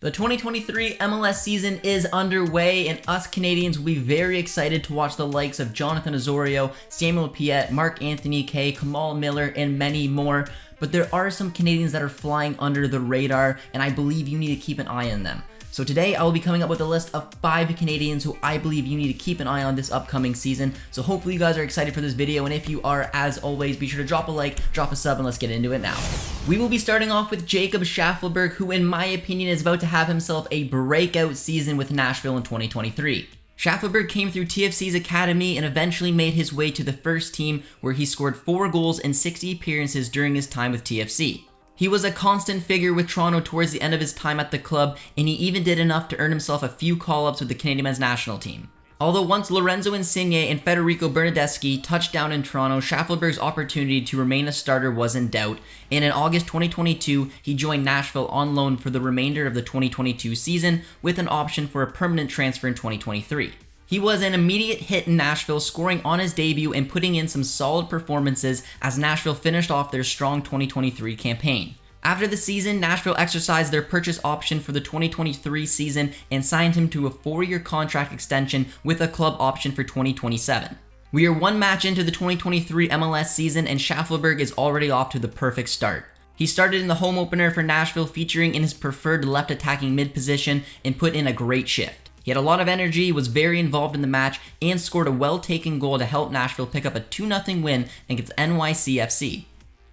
The 2023 MLS season is underway, and us Canadians will be very excited to watch the likes of Jonathan Osorio, Samuel Piette, Mark Anthony Kaye, Kamal Miller, and many more. But there are some Canadians that are flying under the radar, and I believe you need to keep an eye on them. So today I will be coming up with a list of 5 Canadians who I believe you need to keep an eye on this upcoming season. So hopefully you guys are excited for this video, and if you are, as always, be sure to drop a like, drop a sub, and let's get into it now. We will be starting off with Jacob Schaffelberg, who in my opinion is about to have himself a breakout season with Nashville in 2023. Schaffelberg came through TFC's academy and eventually made his way to the first team, where he scored 4 goals in 60 appearances during his time with TFC. He was a constant figure with Toronto towards the end of his time at the club, and he even did enough to earn himself a few call-ups with the Canadian men's national team. Although once Lorenzo Insigne and Federico Bernardeschi touched down in Toronto, Schaffelberg's opportunity to remain a starter was in doubt, and in August 2022, he joined Nashville on loan for the remainder of the 2022 season, with an option for a permanent transfer in 2023. He was an immediate hit in Nashville, scoring on his debut and putting in some solid performances as Nashville finished off their strong 2023 campaign. After the season, Nashville exercised their purchase option for the 2023 season and signed him to a 4-year contract extension with a club option for 2027. We are 1 match into the 2023 MLS season, and Schaffelberg is already off to the perfect start. He started in the home opener for Nashville, featuring in his preferred left attacking mid position, and put in a great shift. He had a lot of energy, was very involved in the match, and scored a well-taken goal to help Nashville pick up a 2-0 win against NYCFC.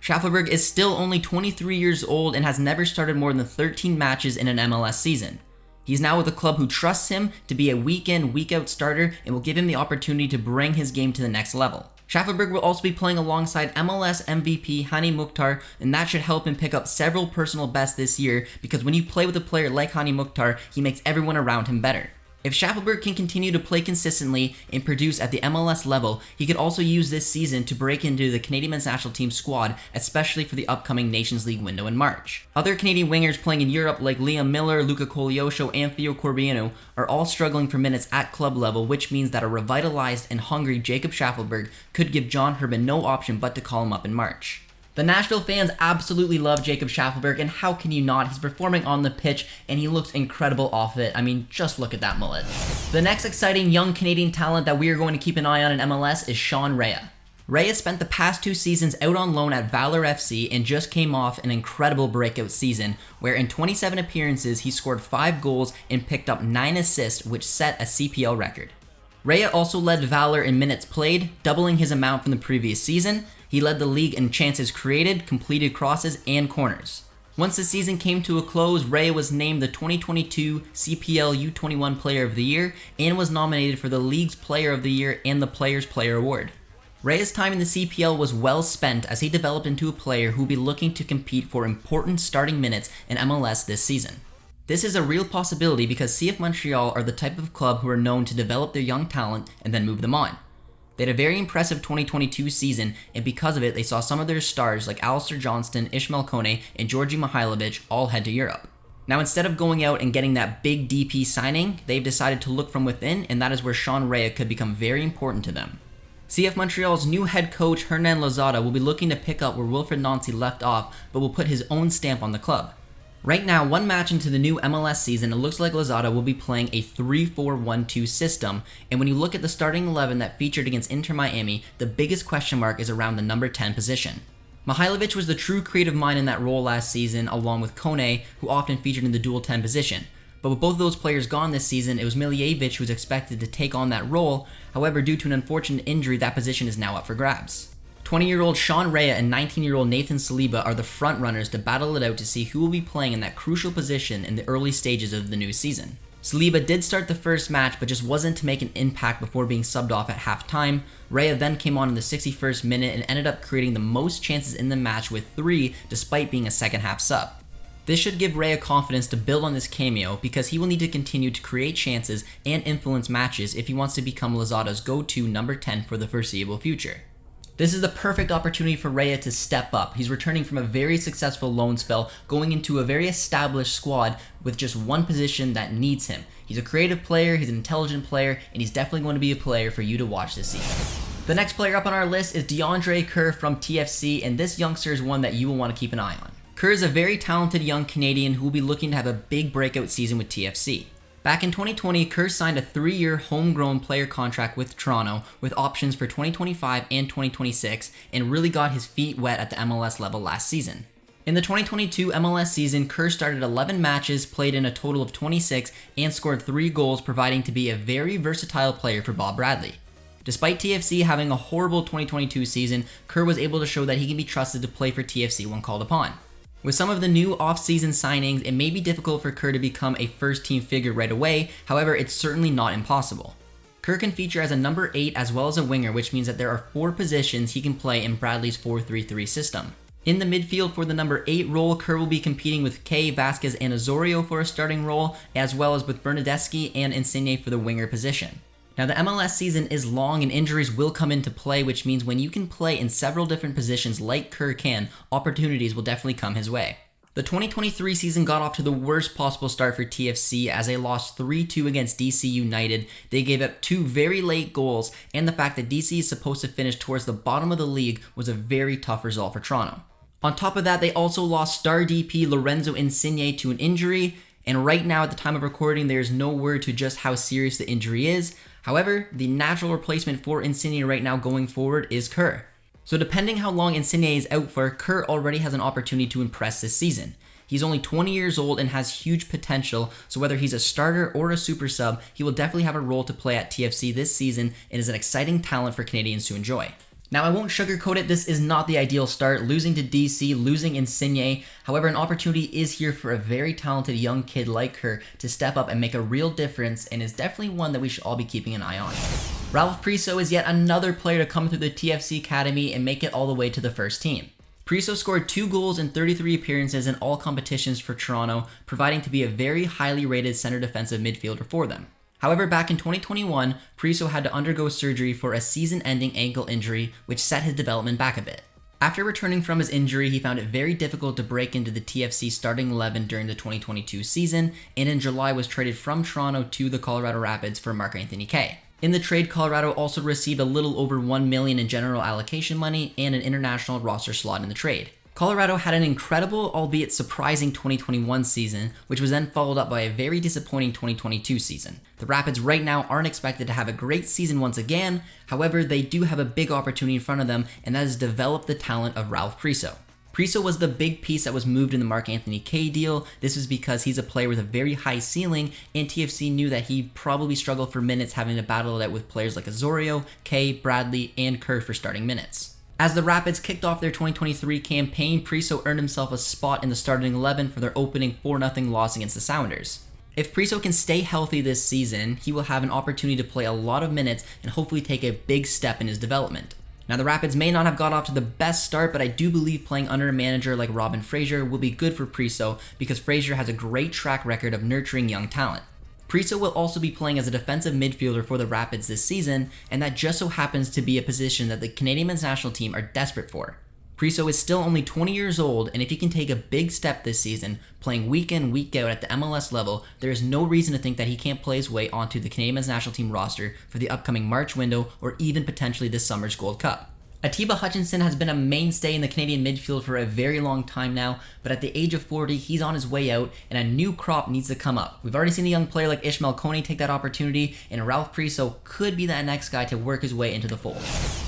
Schaffelberg is still only 23 years old and has never started more than 13 matches in an MLS season. He's now with a club who trusts him to be a week-in, week-out starter and will give him the opportunity to bring his game to the next level. Schaffelberg will also be playing alongside MLS MVP Hani Mukhtar, and that should help him pick up several personal bests this year, because when you play with a player like Hani Mukhtar, he makes everyone around him better. If Schaffelberg can continue to play consistently and produce at the MLS level, he could also use this season to break into the Canadian men's national team squad, especially for the upcoming Nations League window in March. Other Canadian wingers playing in Europe like Liam Miller, Luca Koleosho, and Theo Corbiano are all struggling for minutes at club level, which means that a revitalized and hungry Jacob Schaffelberg could give John Herdman no option but to call him up in March. The Nashville fans absolutely love Jacob Schaffelberg, and how can you not? He's performing on the pitch, and he looks incredible off it. I mean, just look at that mullet. The next exciting young Canadian talent that we are going to keep an eye on in MLS is Sean Rea. Rea spent the past 2 seasons out on loan at Valor FC and just came off an incredible breakout season, where in 27 appearances he scored 5 goals and picked up 9 assists, which set a CPL record. Rea also led Valor in minutes played, doubling his amount from the previous season. He led the league in chances created, completed crosses, and corners. Once the season came to a close, Rea was named the 2022 CPL U21 Player of the Year and was nominated for the League's Player of the Year and the Players' Player Award. Rea's time in the CPL was well spent, as he developed into a player who will be looking to compete for important starting minutes in MLS this season. This is a real possibility because CF Montreal are the type of club who are known to develop their young talent and then move them on. They had a very impressive 2022 season, and because of it, they saw some of their stars like Alistair Johnston, Ishmael Kone, and Georgi Mihailovic all head to Europe. Now, instead of going out and getting that big DP signing, they've decided to look from within, and that is where Sean Rea could become very important to them. CF Montreal's new head coach, Hernan Lozada, will be looking to pick up where Wilfried Nancy left off, but will put his own stamp on the club. Right now, 1 match into the new MLS season, it looks like Lozada will be playing a 3-4-1-2 system, and when you look at the starting 11 that featured against Inter Miami, the biggest question mark is around the number 10 position. Mihailovic was the true creative mind in that role last season, along with Kone, who often featured in the dual 10 position. But with both of those players gone this season, it was Miljevic who was expected to take on that role. However, due to an unfortunate injury, that position is now up for grabs. 20-year-old Sean Rea and 19-year-old Nathan Saliba are the front runners to battle it out to see who will be playing in that crucial position in the early stages of the new season. Saliba did start the first match, but just wasn't to make an impact before being subbed off at halftime. Rea then came on in the 61st minute and ended up creating the most chances in the match with 3, despite being a second half sub. This should give Rea confidence to build on this cameo, because he will need to continue to create chances and influence matches if he wants to become Lozada's go-to number 10 for the foreseeable future. This is the perfect opportunity for Rea to step up. He's returning from a very successful loan spell, going into a very established squad with just one position that needs him. He's a creative player, he's an intelligent player, and he's definitely going to be a player for you to watch this season. The next player up on our list is DeAndre Kerr from TFC, and this youngster is one that you will want to keep an eye on. Kerr is a very talented young Canadian who will be looking to have a big breakout season with TFC. Back in 2020, Kerr signed a 3-year homegrown player contract with Toronto with options for 2025 and 2026 and really got his feet wet at the MLS level last season. In the 2022 MLS season, Kerr started 11 matches, played in a total of 26, and scored 3 goals, proving to be a very versatile player for Bob Bradley. Despite TFC having a horrible 2022 season, Kerr was able to show that he can be trusted to play for TFC when called upon. With some of the new off-season signings, it may be difficult for Kerr to become a first-team figure right away, however, it's certainly not impossible. Kerr can feature as a number 8 as well as a winger, which means that there are 4 positions he can play in Bradley's 4-3-3 system. In the midfield for the number 8 role, Kerr will be competing with Kay, Vasquez, and Osorio for a starting role, as well as with Bernadeschi and Insigne for the winger position. Now, the MLS season is long and injuries will come into play, which means when you can play in several different positions like Kerr can, opportunities will definitely come his way. The 2023 season got off to the worst possible start for TFC as they lost 3-2 against DC United. They gave up 2 very late goals, and the fact that DC is supposed to finish towards the bottom of the league was a very tough result for Toronto. On top of that, they also lost star DP Lorenzo Insigne to an injury, and right now at the time of recording, there is no word to just how serious the injury is. However, the natural replacement for Insigne right now going forward is Kerr. So depending how long Insigne is out for, Kerr already has an opportunity to impress this season. He's only 20 years old and has huge potential, so whether he's a starter or a super sub, he will definitely have a role to play at TFC this season and is an exciting talent for Canadians to enjoy. Now, I won't sugarcoat it, this is not the ideal start, losing to DC, losing Insigne. However, an opportunity is here for a very talented young kid like Kerr to step up and make a real difference, and is definitely one that we should all be keeping an eye on. Ralph Priso is yet another player to come through the TFC Academy and make it all the way to the first team. Priso scored 2 goals in 33 appearances in all competitions for Toronto, proving to be a very highly rated center defensive midfielder for them. However, back in 2021, Priso had to undergo surgery for a season-ending ankle injury, which set his development back a bit. After returning from his injury, he found it very difficult to break into the TFC starting 11 during the 2022 season, and in July was traded from Toronto to the Colorado Rapids for Marc-Anthony Kaye. In the trade, Colorado also received a little over $1 million in general allocation money and an international roster slot in the trade. Colorado had an incredible, albeit surprising 2021 season, which was then followed up by a very disappointing 2022 season. The Rapids right now aren't expected to have a great season once again, however, they do have a big opportunity in front of them, and that is to develop the talent of Ralph Priso. Priso was the big piece that was moved in the Marc-Anthony Kaye deal. This was because he's a player with a very high ceiling, and TFC knew that he'd probably struggle for minutes having to battle it out with players like Osorio, Kaye, Bradley, and Kerr for starting minutes. As the Rapids kicked off their 2023 campaign, Priso earned himself a spot in the starting 11 for their opening 4-0 loss against the Sounders. If Priso can stay healthy this season, he will have an opportunity to play a lot of minutes and hopefully take a big step in his development. Now, the Rapids may not have got off to the best start, but I do believe playing under a manager like Robin Fraser will be good for Priso because Fraser has a great track record of nurturing young talent. Priso will also be playing as a defensive midfielder for the Rapids this season, and that just so happens to be a position that the Canadian men's national team are desperate for. Priso is still only 20 years old, and if he can take a big step this season, playing week in, week out at the MLS level, there is no reason to think that he can't play his way onto the Canadian men's national team roster for the upcoming March window or even potentially this summer's Gold Cup. Atiba Hutchinson has been a mainstay in the Canadian midfield for a very long time now, but at the age of 40, he's on his way out, and a new crop needs to come up. We've already seen a young player like Ishmael Koney take that opportunity, and Ralph Priso could be that next guy to work his way into the fold.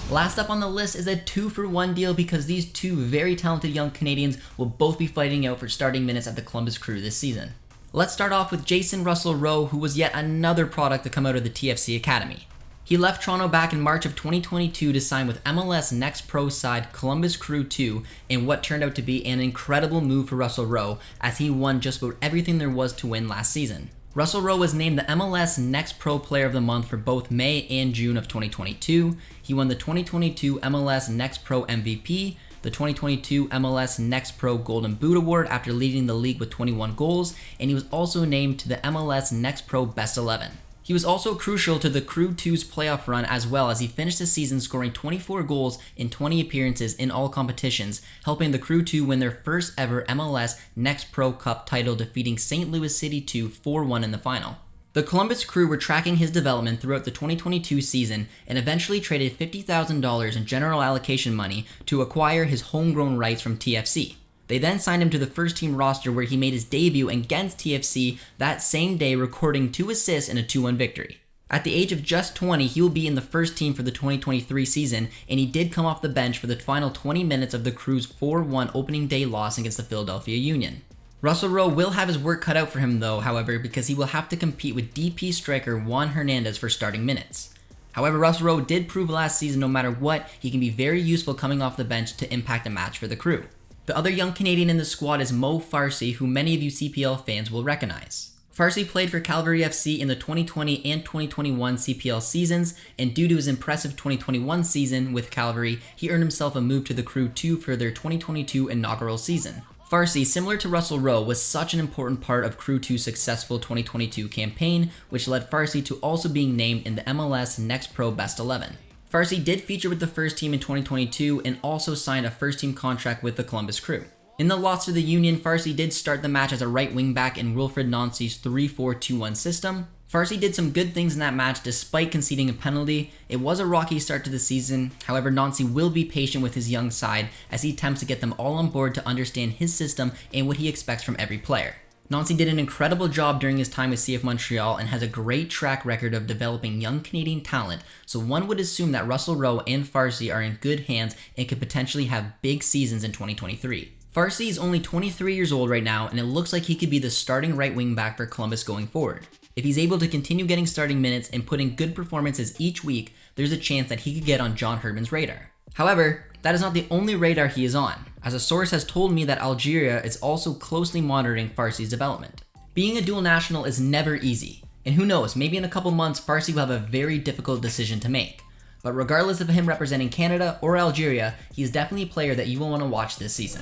Last up on the list is a 2-for-1 deal because these 2 very talented young Canadians will both be fighting out for starting minutes at the Columbus Crew this season. Let's start off with Jason Russell-Rowe, who was yet another product to come out of the TFC Academy. He left Toronto back in March of 2022 to sign with MLS Next Pro side Columbus Crew 2 in what turned out to be an incredible move for Russell-Rowe as he won just about everything there was to win last season. Russell-Rowe was named the MLS Next Pro Player of the Month for both May and June of 2022. He won the 2022 MLS Next Pro MVP, the 2022 MLS Next Pro Golden Boot Award after leading the league with 21 goals, and he was also named to the MLS Next Pro Best 11. He was also crucial to the Crew 2's playoff run as well as he finished the season scoring 24 goals in 20 appearances in all competitions, helping the Crew 2 win their first ever MLS Next Pro Cup title, defeating St. Louis City 2 4-1 in the final. The Columbus Crew were tracking his development throughout the 2022 season and eventually traded $50,000 in general allocation money to acquire his homegrown rights from TFC. They then signed him to the first team roster where he made his debut against TFC that same day, recording 2 assists in a 2-1 victory. At the age of just 20, he will be in the first team for the 2023 season, and he did come off the bench for the final 20 minutes of the Crew's 4-1 opening day loss against the Philadelphia Union. Russell Rowe will have his work cut out for him though, however, because he will have to compete with DP striker Juan Hernandez for starting minutes. However, Russell Rowe did prove last season no matter what, he can be very useful coming off the bench to impact a match for the Crew. The other young Canadian in the squad is Mo Farsi, who many of you CPL fans will recognize. Farsi played for Calgary FC in the 2020 and 2021 CPL seasons, and due to his impressive 2021 season with Calgary, he earned himself a move to the Crew 2 for their 2022 inaugural season. Farsi, similar to Russell Rowe, was such an important part of Crew 2's successful 2022 campaign, which led Farsi to also being named in the MLS Next Pro Best 11. Farsi did feature with the first team in 2022 and also signed a first team contract with the Columbus Crew. In the loss to the Union, Farsi did start the match as a right wing back in Wilfred Nancy's 3-4-2-1 system. Farsi did some good things in that match despite conceding a penalty. It was a rocky start to the season, however Nancy will be patient with his young side as he attempts to get them all on board to understand his system and what he expects from every player. Nancy did an incredible job during his time with CF Montreal and has a great track record of developing young Canadian talent, so one would assume that Russell Rowe and Farsi are in good hands and could potentially have big seasons in 2023. Farsi is only 23 years old right now, and it looks like he could be the starting right wing back for Columbus going forward. If he's able to continue getting starting minutes and putting good performances each week, there's a chance that he could get on John Herdman's radar. However, that is not the only radar he is on, as a source has told me that Algeria is also closely monitoring Farsi's development. Being a dual national is never easy, and who knows, maybe in a couple months Farsi will have a very difficult decision to make. But regardless of him representing Canada or Algeria, he's definitely a player that you will want to watch this season.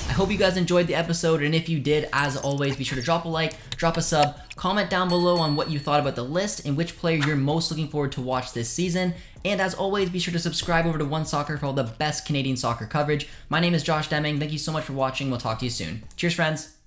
I hope you guys enjoyed the episode, and if you did, as always, be sure to drop a like, drop a sub, comment down below on what you thought about the list and which player you're most looking forward to watch this season. And as always, be sure to subscribe over to One Soccer for all the best Canadian soccer coverage. My name is Josh Deming. Thank you so much for watching. We'll talk to you soon. Cheers, friends.